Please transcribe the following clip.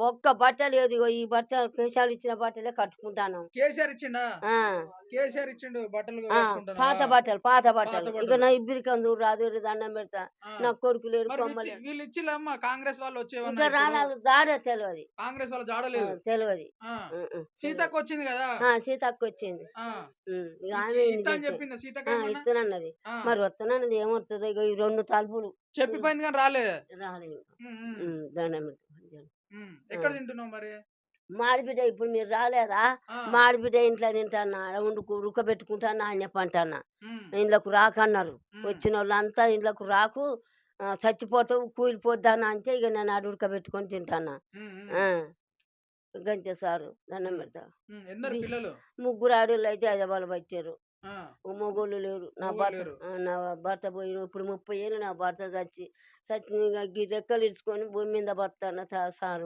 ఒక్క బట్ట లేదు. ఇగో ఈ బట్ట కేశాలు ఇచ్చిన బట్టలే కట్టుకుంటాను. కేసీఆర్ ఇచ్చిండా? ఆ! కేసీఆర్ ఇచ్చిండు బట్టలు ఆ! కట్టుకుంటున్నావా? పాత పాత బట్టలు. ఇక బట్టలు. నా ఇబ్బరికం చూడు రాదురి దండం పెడతా. ఆ! నా కొడుకు లేడు, మరి కొమ్మ లేడు. వీళ్ళు ఇచ్చిల్లమ్మా కాంగ్రెస్ వాళ్ళు వచ్చేవన్నా ఇంకా ఇప్పుడు? నాకు జాడే తెలవది. కాంగ్రెస్ వాళ్ళ జాడ లేదు. తెలవది. ఆ! తెలవది. సీతక్క వచ్చింది గదా! సీతక్కొచ్చింది. ఆ! ఇక ఆమె ఇన్ని ఇత్తా అని తెచ్చింది. చెప్పిందా సీతక్క ఏమన్నా? ఇత్తనన్నది. ఆ! మరి వత్తనన్నది ఏమొత్తదో ఇగ ఈ 2 తలుపులు చెప్పిపోయింది గాని రాలే. రాలేదు. హ్మ్. హ్మ్. దండం పెడతా. హ్మ్. ఆ! ఎక్కడ తింటున్నావు మరి? మాడిబిడ్డ ఇప్పుడు మీరు రాలేదా? ఆ! మాడిబిడ్డ ఇంట్లో తింటాన్నా. ఆడ ఉడకబెట్టుకుంటాన్నా అని చెప్పంటన్నా. హ్మ్. ఇండ్లకు రాకన్నారు. హ్మ్. వచ్చినోళ్ళంతా ఇండ్లకు రాకు చచ్చిపోతావు, కూలిపోద్దానా అంటే ఇక నేను ఆడ ఉడకబెట్టుకొని తింటాన్నా. హ్మ్. ఆ! హ్మ్. గంతే సారు. దండం హ్మ్. పెడతా. హ్మ్. ఎందరు బి పిల్లలు? ముగ్గురు ఆడోళ్ళైతే హైదరాబాద్‌లో బతికారు. ఆ! మొగోళ్ళు లేరు. మొగోళ్ళు లేరు. నా భర్త పోయిన ఇప్పుడు 30 ఏళ్ళు నా భర్త చచ్చి ఇగ రెక్కలు ఇరుచుకొని భూమి మీద బతుకుతాన్న సారు.